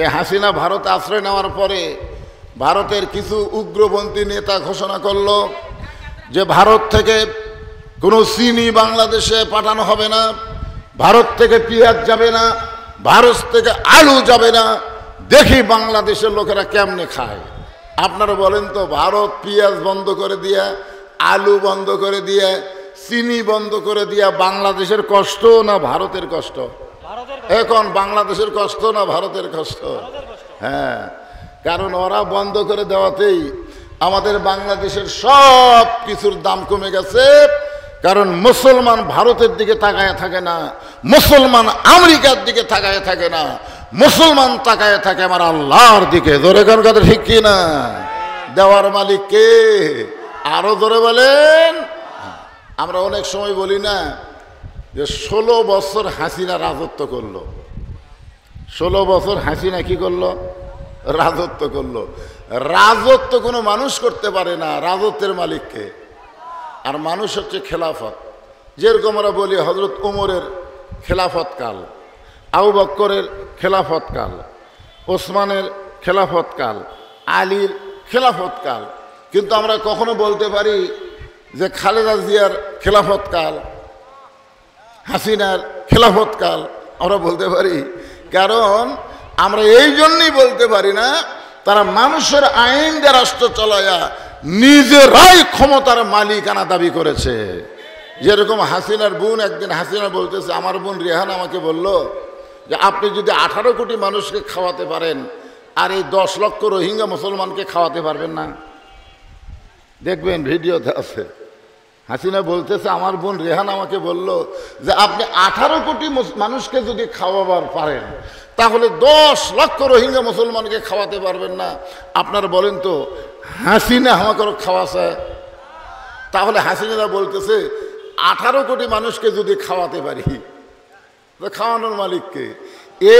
এ হাসিনা ভারতে আশ্রয় নেওয়ার পরে ভারতের কিছু উগ্রপন্থী নেতা ঘোষণা করল যে ভারত থেকে কোনো চিনি বাংলাদেশে পাঠানো হবে না, ভারত থেকে পেঁয়াজ যাবে না, ভারত থেকে আলু যাবে না, দেখি বাংলাদেশের লোকেরা কেমনে খায়। আপনারা বলেন তো, ভারত পেঁয়াজ বন্ধ করে দিয়ে, আলু বন্ধ করে দিয়ে, চিনি বন্ধ করে দিয়া বাংলাদেশের কষ্ট না ভারতের কষ্ট? এখন বাংলাদেশের কষ্ট না ভারতের কষ্ট? হ্যাঁ, কারণ ওরা বন্ধ করে দেওয়াতেই আমাদের বাংলাদেশের সব কিছুর দাম কমে গেছে। কারণ মুসলমান ভারতের দিকে তাকায় থাকে না, মুসলমান আমেরিকার দিকে তাকায় থাকে না, মুসলমান তাকায় থাকে আমার আল্লাহর দিকে। জোরে কোন কথা ঠিক কি না? দেওয়ার মালিক কে? আরো জোরে বলেন। আমরা অনেক সময় বলি না যে 16 বছর হাসিনা রাজত্ব করলো। 16 বছর হাসিনা কি করলো? রাজত্ব করলো। রাজত্ব কোনো মানুষ করতে পারে না, রাজত্বের মালিককে। আর মানুষ হচ্ছে খেলাফত। যেরকম আমরা বলি হযরত ওমরের খেলাফত কাল, আবু বকরের খেলাফত কাল, ওসমানের খেলাফত কাল, আলীর খেলাফত কাল। কিন্তু আমরা কখনো বলতে পারি যে খালেদা জিয়ার খেলাফত কাল, হাসিনার খেলাফত কাল? আমরা বলতে পারি কারণ আমরা এই জন্যই বলতে পারি না, তারা মানুষের আইন দিয়ে রাষ্ট্র চালায়া নিজেরাই ক্ষমতার মালিকানা দাবি করেছে। যেরকম হাসিনার বোন, একদিন হাসিনা বলতেছে, আমার বোন রেহান আমাকে বলল যে আপনি যদি 18 কোটি মানুষকে খাওয়াতে পারেন আর এই 10 লক্ষ রোহিঙ্গা মুসলমানকে খাওয়াতে পারবেন না? দেখবেন ভিডিওতে আছে। হাসিনা বলতেছে, আমার বোন রেহান আমাকে বলল যে আপনি 18 কোটি মানুষকে যদি খাওয়াবার পারেন তাহলে 10 লক্ষ রোহিঙ্গা মুসলমানকে খাওয়াতে পারবেন না। আপনারা বলেন তো, হাসিনা আমাকে খাওয়াছে? তাহলে হাসিনা বলতেছে 18 কোটি মানুষকে যদি খাওয়াতে পারি, তো খাওয়ানোর মালিককে?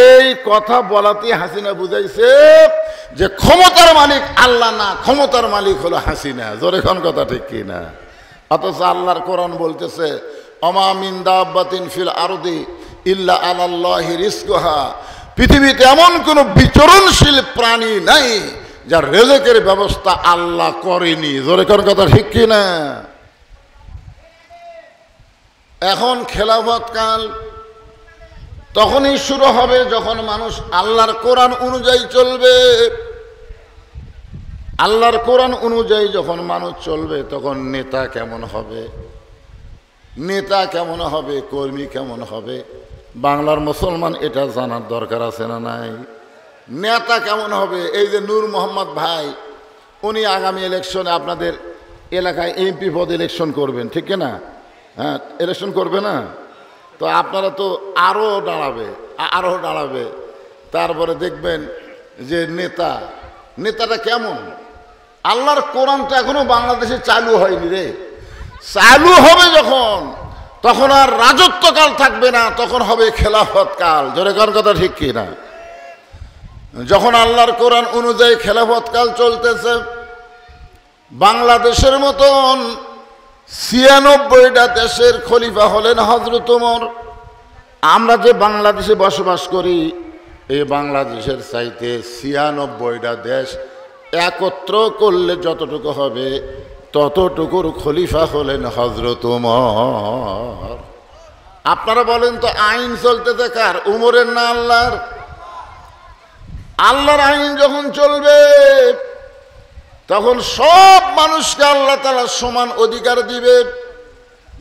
এই কথা বলাতে হাসিনা বুঝাইছে যে ক্ষমতার মালিক আল্লাহ না, ক্ষমতার মালিক হলো হাসিনা। জোরে কোন কথা ঠিক কি না? অথচ আল্লাহর কোরআন বলতেছে, অমা মিন দাব্বাতিন ফিল আরদি ইল্লা আলাল্লাহি রিজকুহা, পৃথিবীতে এমন কোন বিচরণশীল প্রাণী নাই যার রিজকের ব্যবস্থা আল্লাহ করেনি। জোরে কোন কথা ঠিক কি না? এখন খেলাফত কাল তখনই শুরু হবে যখন মানুষ আল্লাহর কোরআন অনুযায়ী চলবে। আল্লাহর কোরআন অনুযায়ী যখন মানুষ চলবে তখন নেতা কেমন হবে, নেতা কেমন হবে, কর্মী কেমন হবে, বাংলার মুসলমান এটা জানার দরকার আছে না নাই? নেতা কেমন হবে? এই যে নূর মোহাম্মদ ভাই, উনি আগামী ইলেকশনে আপনাদের এলাকায় এমপি পদ ইলেকশন করবেন, ঠিক না? হ্যাঁ, ইলেকশন করবে না? তো আপনারা তো আরও দাঁড়াবে। তারপরে দেখবেন যে নেতাটা কেমন। আল্লাহর কোরআনটা এখনো বাংলাদেশে চালু হয়নি রে। চালু হবে যখন, তখন আর রাজত্বকাল থাকবে না, তখন হবে খেলাফত কাল। জোরে কোন কথা ঠিক কি না? যখন আল্লাহর কোরআন অনুযায়ী খেলাফত কাল চলতেছে, বাংলাদেশের মতন 96টা দেশের খলিফা হলেন হযরত ওমর। আমরা যে বাংলাদেশে বসবাস করি, এই বাংলাদেশের চাইতে 96টা দেশ একত্র করলে যতটুকু হবে ততটুকুর খলিফা হলেন হযরত ওমর। আপনারা বলেন তো, আইন চলতেছে কার? ওমরের না আল্লাহর? আল্লাহর আইন যখন চলবে তখন সব মানুষকে আল্লাহ তাআলা সমান অধিকার দিবে।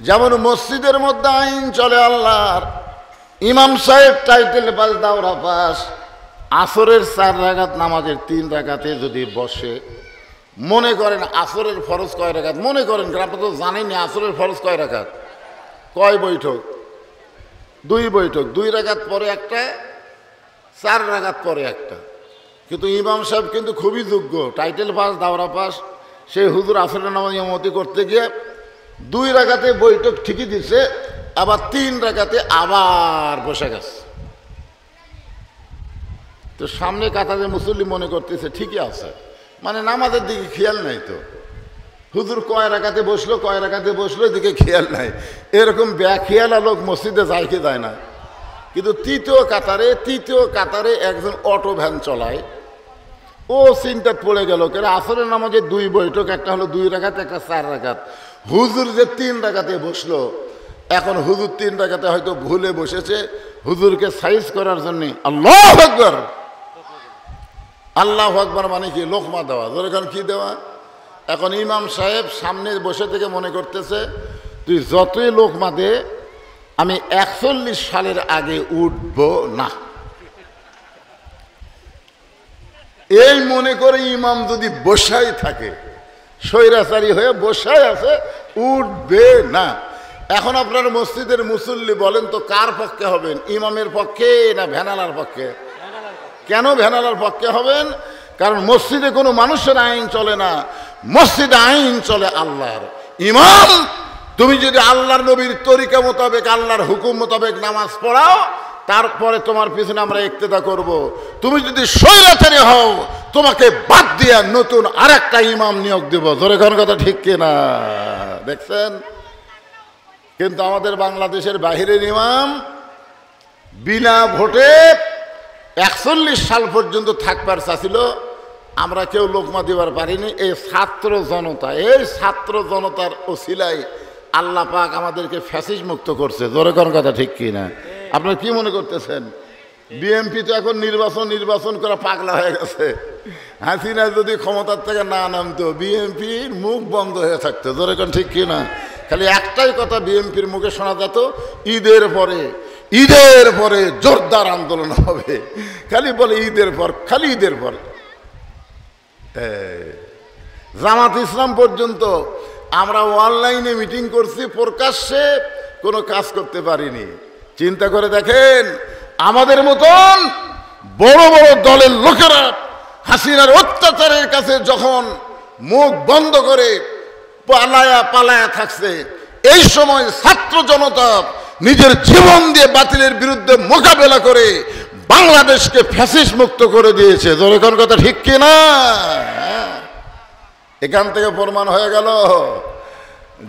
যেমন মসজিদের মধ্যে আইন চলে আল্লাহর, ইমাম সাহেব টাইটেল পাস, দাওরা পাস, আসরের 4 রাকাত নামাজের 3 রাকাতে যদি বসে, মনে করেন আসরের ফরজ কয় রাকাত, মনে করেন, আপনারা তো জানেনই আসরের ফরজ কয় রাকাত, কয় বৈঠক? 2 বৈঠক, 2 রাকাত পরে একটা, 4 রাকাত পরে একটা। কিন্তু ইমাম সাহেব কিন্তু খুবই যোগ্য, টাইটেল পাস, দাওরা পাস। সেই হুজুর আসরের নামাজ ইমামতি করতে গিয়ে 2 রাকাতে বৈঠক ঠিকই দিচ্ছে, আবার 3 রাকাতে আবার বসে গেছে। তো সামনে কাতারে মুসল্লি মনে করতেছে ঠিকই আছে, মানে নামাজের দিকে খেয়াল নাই। তো হুজুর কয় রাকাতে বসলো এদিকে খেয়াল নাই। এরকম ব্যাখিয়ালা লোক মসজিদে যায় কি যায় না? কিন্তু তৃতীয় কাতারে একজন অটো ভ্যান চলায়। ও চিন্তা পড়ে গেল, কেন আসরের নামাজে 2 বৈঠক, একটা হলো 2 রাকাত, একটা 4 রাকাত। হুজুর যে 3 রাকাতে বসলো, এখন হুজুর 3 রাকাতে হয়তো ভুলে বসেছে, হুজুরকে সাইজ করার জন্য আল্লাহু আকবার। আল্লাহু আকবার মানে কি? লোকমা দেওয়া। এখন কি দেওয়া? এখন ইমাম সাহেব সামনে বসে থেকে মনে করতেছে, তুই যতই লোকমা দে, আমি 41 সালের আগে উঠব না। এই মনে করে ইমাম যদি বসাই থাকে, স্বৈরাচারী হয়ে বসাই আছে, উঠবে না। এখন আপনার মসজিদের মুসল্লি বলেন তো কার পক্ষে হবেন? ইমামের পক্ষে না ভ্যানালার পক্ষে? কেন ভ্যানালার পক্ষে হবেন? কারণ মসজিদে কোনো মানুষের আইন চলে না, মসজিদে আইন চলে আল্লাহর। ইমাম, তুমি যদি আল্লাহর নবীর তরিকা মোতাবেক, আল্লাহর হুকুম মোতাবেক নামাজ পড়াও, তারপরে তোমার পিছনে আমরা ইক্তেদা করব। তুমি যদি স্বৈরাচারী হও, তোমাকে বাদ দিয়ে নতুন আরেকটা ইমাম নিয়োগ দেব। জোরে কোন কথা ঠিক কিনা? দেখছেন? কিন্তু আমাদের বাংলাদেশের বাহিরের ইমাম বিনা ভোটে 41 সাল পর্যন্ত থাকবার চাচ্ছিল, আমরা কেউ লোকমা দিবার পারিনি। এই ছাত্র জনতার ওসিলায় আল্লাহ পাক আমাদেরকে ফ্যাসিস্ট মুক্ত করছে। জোরে কোন কথা ঠিক কিনা? আপনারা কি মনে করতেছেন? বিএনপি তো এখন নির্বাচন করা পাগলা হয়ে গেছে। হাসিনা যদি ক্ষমতার থেকে না নামতো, বিএনপির মুখ বন্ধ হয়ে থাকতো। জোরে কোন ঠিক কিনা? খালি একটাই কথা বিএনপির মুখে শোনা যেত, ঈদের পরে জোরদার আন্দোলন হবে। খালি বলে ঈদের পর। জামাত ইসলাম পর্যন্ত আমরা অনলাইনে মিটিং করছি, প্রকাশ্যে কোনো কাজ করতে পারিনি। চিন্তা করে দেখেন, আমাদের মতন বড় বড় দলের লোকেরা হাসিনার অত্যাচারের কাছে যখন মুখ বন্ধ করে পালায়া থাকছে, এই সময় ছাত্র জনতা নিজের জীবন দিয়ে বাতিলের বিরুদ্ধে মোকাবেলা করে বাংলাদেশকে ফ্যাসিস্ট মুক্ত করে দিয়েছে। যখন কথা ঠিক কিনা? এখান থেকে প্রমাণ হয়ে গেল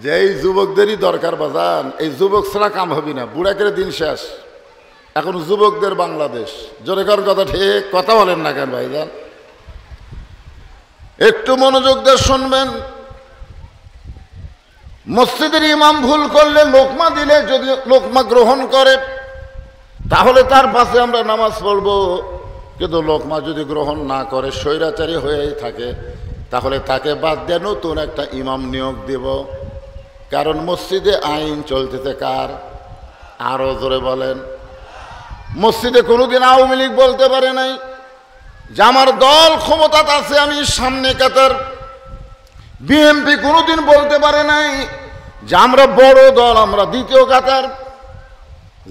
যে এই যুবকদেরই দরকার বাজান। এই যুবক ছাড়া কাম হবি না, বুড়া করে দিন শেষ। এখন যুবকদের বাংলাদেশ। জোরে কর কথা ঠিক, কথা বলেন না কেন ভাইজান? একটু মনোযোগ দিয়ে শুনবেন। মসজিদের ইমাম ভুল করলে, লোকমা দিলে যদি লোকমা গ্রহণ করে, তাহলে তার পাশে আমরা নামাজ পড়ব। কিন্তু লোকমা যদি গ্রহণ না করে, স্বৈরাচারী হয়েই থাকে, তাহলে তাকে বাদ দিয়ে নতুন একটা ইমাম নিয়োগ দেব। কারণ মসজিদে আইন চলতেছে কার? আরো জোরে বলেন। মসজিদে কোনোদিন আওয়ামী লীগ বলতে পারে নাই যে আমার দল ক্ষমতাতে আছে, আমি সামনে কাতার। বিএনপি কোনোদিন বলতে পারে নাই যে আমরা বড় দল, আমরা দ্বিতীয় কাতার।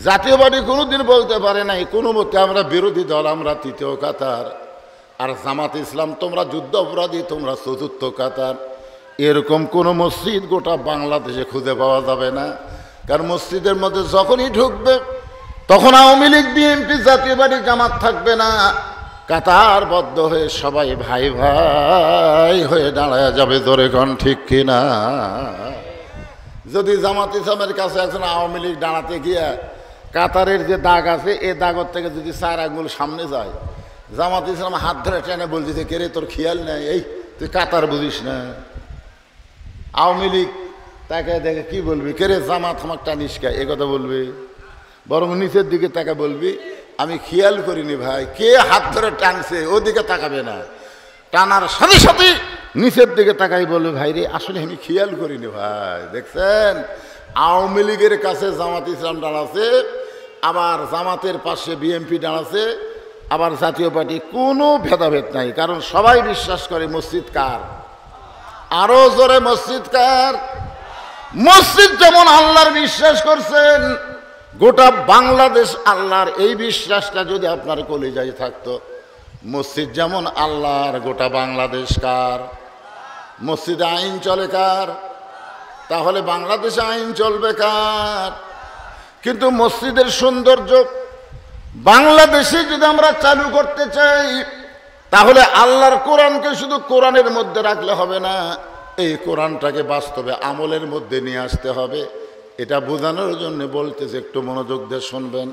জাতীয় পার্টি কোনোদিন বলতে পারে নাই কোনো মতে আমরা বিরোধী দল, আমরা তৃতীয় কাতার। আর জামাত ইসলাম তোমরা যুদ্ধ অপরাধী, তোমরা চতুর্থ কাতার। এরকম কোনো মসজিদ গোটা বাংলাদেশে খুঁজে পাওয়া যাবে না। কারণ মসজিদের মধ্যে যখনই ঢুকবে, তখন আওয়ামী লীগ, বিএনপি, জাতীয় পার্টি, জামাত থাকবে না। কাতারবদ্ধ হয়ে সবাই ভাই ভাই হয়ে দাঁড়ায় যাবে। ধরে কোন ঠিক কিনা? যদি জামাত ইসলামের কাছে একজন আওয়ামী লীগ দাঁড়াতে গিয়া কাতারের যে দাগ আছে, এই দাগর থেকে যদি 4 আঙ্গুল সামনে যায়, জামাত ইসলাম হাত ধরে টেনে বলছে, কে রে তোর খেয়াল নেই, এই তুই কাতার বুঝিস না। আওয়ামী লীগ তাকে দেখে কি বলবি, কে রে জামাত আমার টানিস কা, এ কথা বলবি। বরং নিচের দিকে তাকে বলবি, আমি খেয়াল করিনি ভাই, কে হাত ধরে টানছে, ওদিকে তাকাবে না। টানার সাথে সাথে নিচের দিকে তাকাই বলবে, ভাই রে আসলে আমি খেয়াল করিনি ভাই। দেখছেন, আওয়ামী লীগের কাছে জামাত ইসলাম দাঁড়াচ্ছে, আবার জামাতের পাশে বিএনপি দাঁড়াচ্ছে, আবার জাতীয় পার্টি। কোনো ভেদাভেদ নাই, কারণ সবাই বিশ্বাস করে মসজিদ কার? আরো জোরে, মসজিদ কার? মসজিদ যেমন আল্লাহর বিশ্বাস করছেন, গোটা বাংলাদেশ আল্লাহর। এই বিশ্বাসটা যদি আপনার কলিজায় থাকতো, মসজিদ যেমন আল্লাহর, গোটা বাংলাদেশ কার? মসজিদে আইন চলে কার? তাহলে বাংলাদেশে আইন চলবে কার? কিন্তু মসজিদের সৌন্দর্য বাংলাদেশে যদি আমরা চালু করতে চাই, তাহলে আল্লাহর কোরআনকে শুধু কোরআনের মধ্যে রাখলে হবে না, এই কোরআনটাকে বাস্তবে আমলের মধ্যে নিয়ে আসতে হবে। এটা বোঝানোর জন্য বলতেছে, একটু মনোযোগ দিয়ে শুনবেন।